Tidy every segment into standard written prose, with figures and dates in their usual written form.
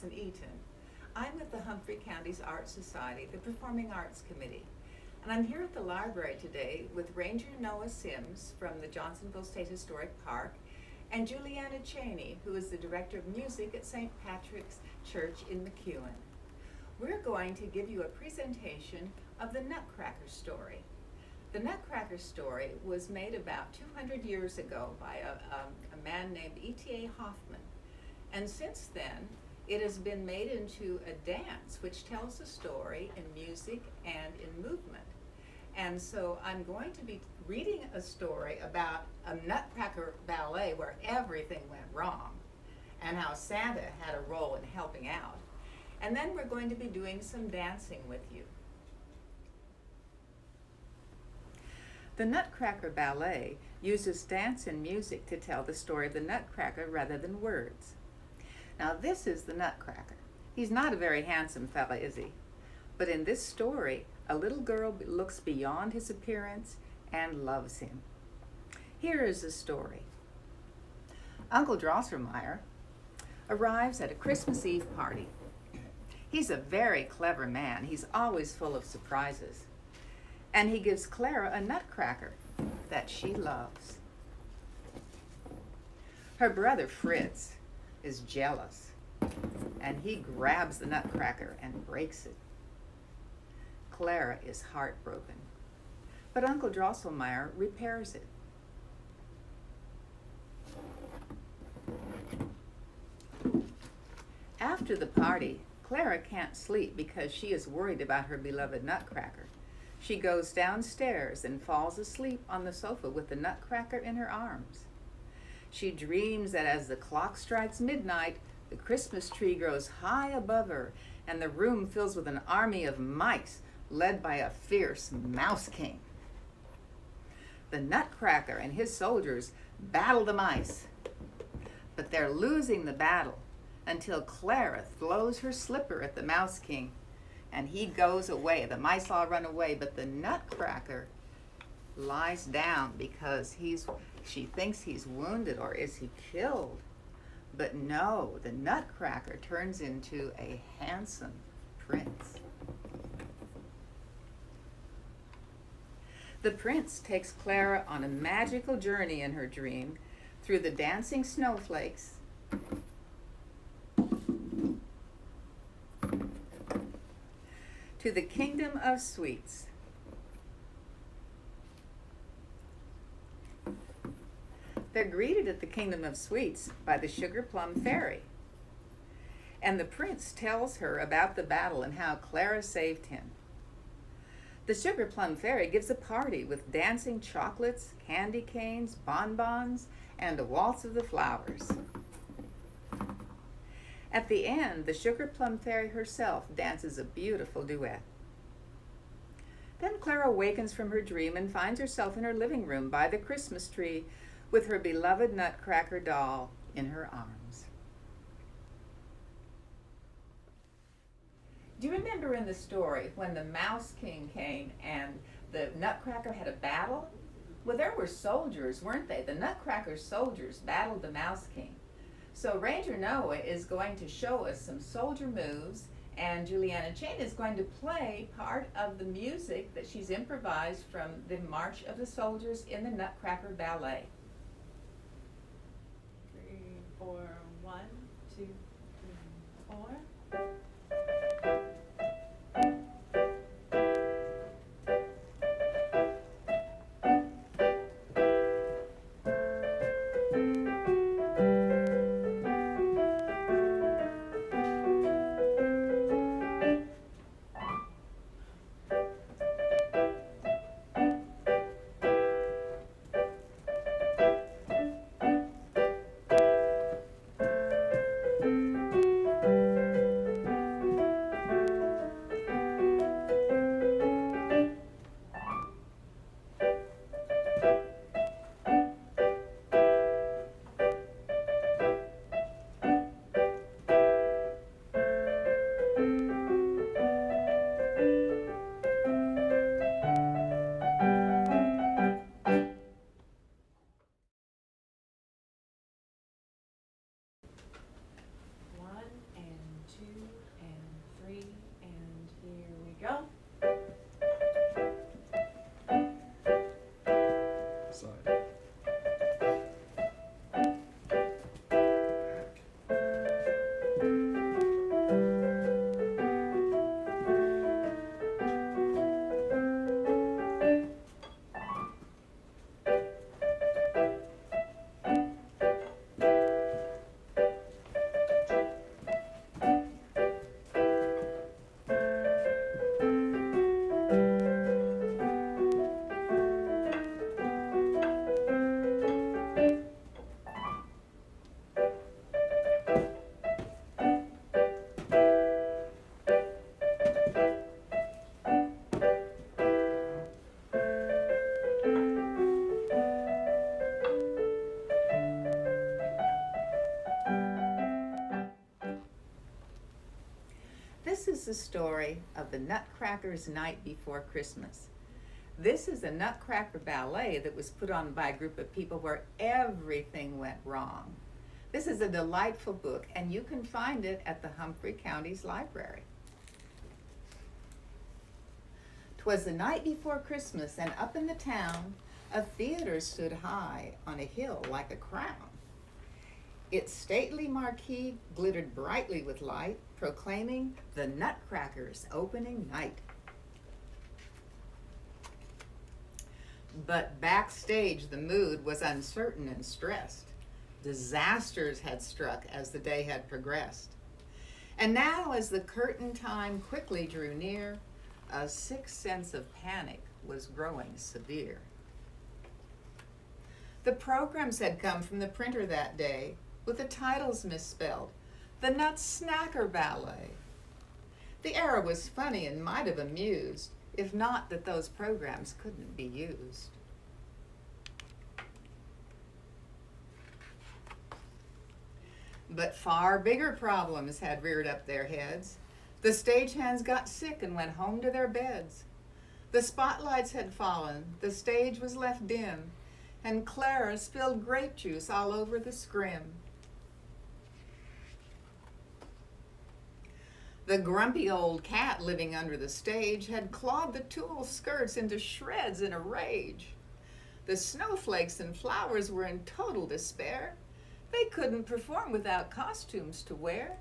Allison Eaton. I'm with the Humphrey County's Art Society, the Performing Arts Committee. And I'm here at the library today with Ranger Noah Sims from the Johnsonville State Historic Park and Juliana Cheney, who is the Director of Music at St. Patrick's Church in McEwen. We're going to give you a presentation of the Nutcracker story. The Nutcracker story was made about 200 years ago by a man named E.T.A. Hoffman. And since then, it has been made into a dance which tells a story in music and in movement. And so I'm going to be reading a story about a Nutcracker ballet where everything went wrong and how Santa had a role in helping out. And then we're going to be doing some dancing with you. The Nutcracker ballet uses dance and music to tell the story of the Nutcracker rather than words. Now this is the Nutcracker. He's not a very handsome fella, is he? But in this story, a little girl looks beyond his appearance and loves him. Here is the story. Uncle Drosselmeyer arrives at a Christmas Eve party. He's a very clever man. He's always full of surprises. And he gives Clara a nutcracker that she loves. Her brother Fritz is jealous, and he grabs the nutcracker and breaks it. Clara is heartbroken, but Uncle Drosselmeyer repairs it. After the party, Clara can't sleep because she is worried about her beloved nutcracker. She goes downstairs and falls asleep on the sofa with the nutcracker in her arms. She dreams that as the clock strikes midnight, the Christmas tree grows high above her and the room fills with an army of mice led by a fierce mouse king. The nutcracker and his soldiers battle the mice, but they're losing the battle until Clara throws her slipper at the mouse king and he goes away. The mice all run away, but the nutcracker lies down because she thinks he's wounded, or is he killed? But no, the nutcracker turns into a handsome prince. The prince takes Clara on a magical journey in her dream through the dancing snowflakes to the kingdom of sweets. They're greeted at the kingdom of sweets by the sugar plum fairy. And the prince tells her about the battle and how Clara saved him. The sugar plum fairy gives a party with dancing chocolates, candy canes, bonbons, and a waltz of the flowers. At the end, the sugar plum fairy herself dances a beautiful duet. Then Clara awakens from her dream and finds herself in her living room by the Christmas tree with her beloved Nutcracker doll in her arms. Do you remember in the story when the Mouse King came and the Nutcracker had a battle? Well, there were soldiers, weren't they? The Nutcracker soldiers battled the Mouse King. So Ranger Noah is going to show us some soldier moves, and Juliana Cheney is going to play part of the music that she's improvised from the March of the Soldiers in the Nutcracker Ballet. 3, 4, 1, 2, 3, 4. This is the story of the Nutcracker's Night Before Christmas. This is a Nutcracker ballet that was put on by a group of people where everything went wrong. This is a delightful book, and you can find it at the Humphreys County's library. 'Twas the night before Christmas, and up in the town, a theater stood high on a hill like a crown. Its stately marquee glittered brightly with light, proclaiming the Nutcracker's opening night. But backstage, the mood was uncertain and stressed. Disasters had struck as the day had progressed. And now, as the curtain time quickly drew near, a sick sense of panic was growing severe. The programs had come from the printer that day, with the titles misspelled, the Nutcracker Ballet. The error was funny and might have amused, if not that those programs couldn't be used. But far bigger problems had reared up their heads. The stagehands got sick and went home to their beds. The spotlights had fallen, the stage was left dim, and Clara spilled grape juice all over the scrim. The grumpy old cat living under the stage had clawed the tulle skirts into shreds in a rage. The snowflakes and flowers were in total despair. They couldn't perform without costumes to wear.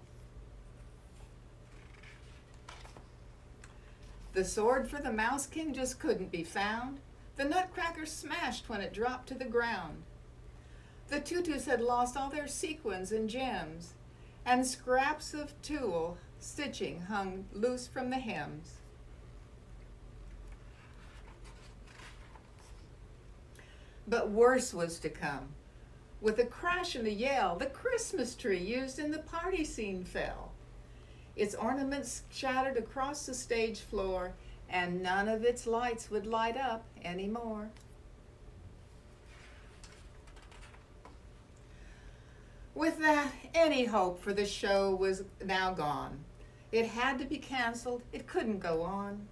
The sword for the Mouse King just couldn't be found. The Nutcracker smashed when it dropped to the ground. The tutus had lost all their sequins and gems, and scraps of tulle stitching hung loose from the hems. But worse was to come. With a crash and a yell, the Christmas tree used in the party scene fell. Its ornaments shattered across the stage floor, and none of its lights would light up anymore. With that, any hope for the show was now gone. It had to be canceled. It couldn't go on.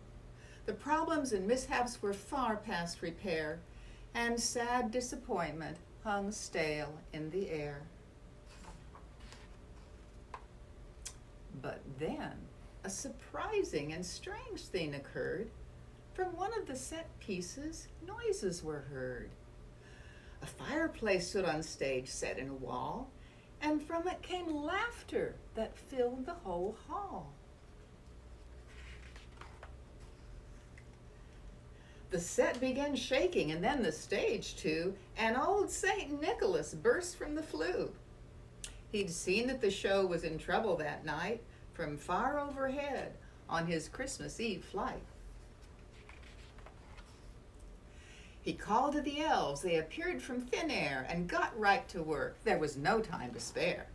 The problems and mishaps were far past repair, and sad disappointment hung stale in the air. But then a surprising and strange thing occurred. From one of the set pieces, noises were heard. A fireplace stood on stage set in a wall, and from it came laughter that filled the whole hall. The set began shaking, and then the stage too, and old St. Nicholas burst from the flue. He'd seen that the show was in trouble that night from far overhead on his Christmas Eve flight. He called to the elves. They appeared from thin air and got right to work. There was no time to spare.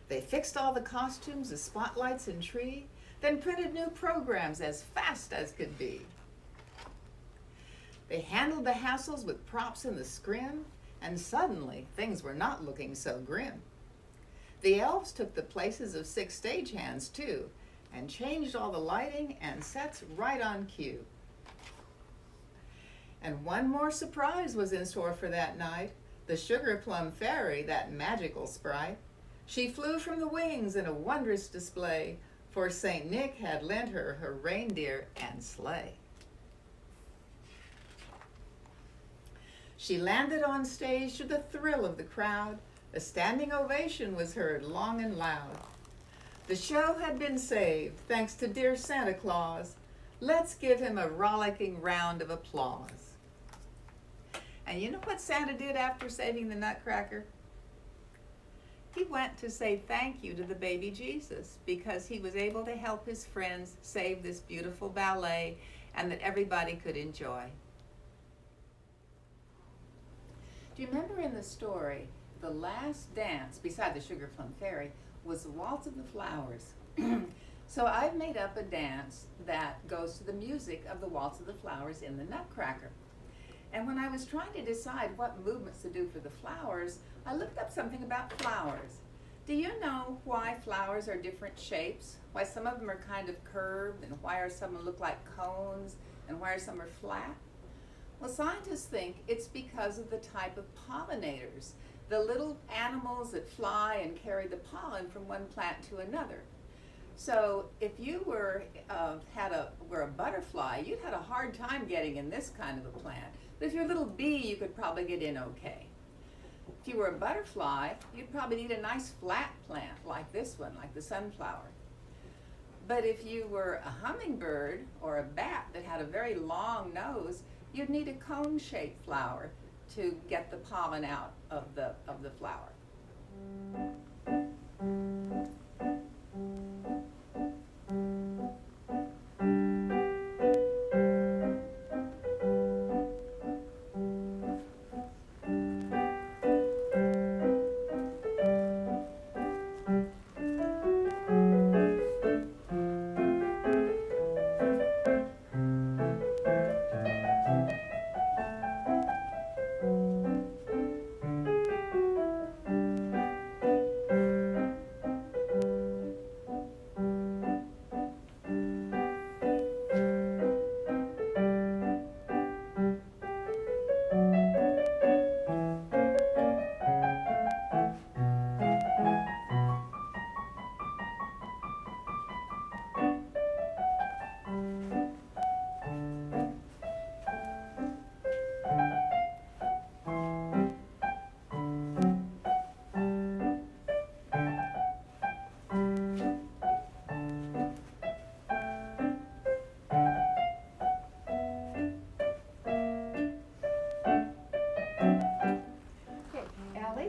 They fixed all the costumes, the spotlights and tree, then printed new programs as fast as could be. They handled the hassles with props in the scrim, and suddenly things were not looking so grim. The elves took the places of 6 stagehands too, and changed all the lighting and sets right on cue. And one more surprise was in store for that night. The sugar plum fairy, that magical sprite. She flew from the wings in a wondrous display, for St. Nick had lent her her reindeer and sleigh. She landed on stage to the thrill of the crowd. A standing ovation was heard long and loud. The show had been saved, thanks to dear Santa Claus. Let's give him a rollicking round of applause. And you know what Santa did after saving the Nutcracker? He went to say thank you to the baby Jesus, because he was able to help his friends save this beautiful ballet and that everybody could enjoy. Do you remember in the story, the last dance, beside the Sugar Plum Fairy, was the Waltz of the Flowers? So I've made up a dance that goes to the music of the Waltz of the Flowers in the Nutcracker. And when I was trying to decide what movements to do for the flowers, I looked up something about flowers. Do you know why flowers are different shapes? Why some of them are kind of curved, and why are some look like cones, and why are some are flat? Well, scientists think it's because of the type of pollinators, the little animals that fly and carry the pollen from one plant to another. So if you were a butterfly, you'd had a hard time getting in this kind of a plant. But if you're a little bee, you could probably get in okay. If you were a butterfly, you'd probably need a nice flat plant like this one, like the sunflower. But if you were a hummingbird or a bat that had a very long nose, you'd need a cone-shaped flower to get the pollen out of the flower.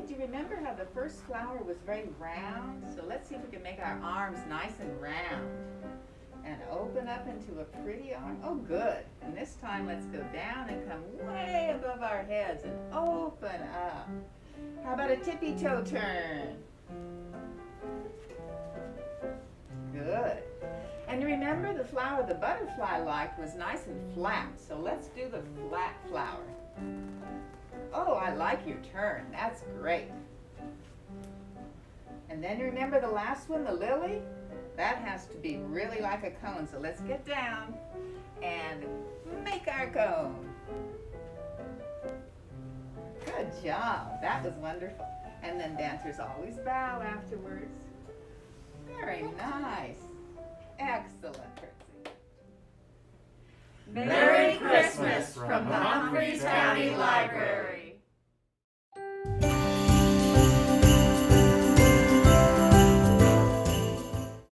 Do you remember how the first flower was very round? So let's see if we can make our arms nice and round and open up into a pretty arm. Oh, good. And this time let's go down and come way above our heads and open up. How about a tippy toe turn? Good. And remember, the flower the butterfly liked was nice and flat. So let's do the flat flower. Oh, I like your turn. That's great. And then remember the last one, the lily? That has to be really like a cone. So let's get down and make our cone. Good job. That was wonderful. And then dancers always bow afterwards. Very nice. Excellent, Trixie. Merry Christmas from the Humphreys County Library.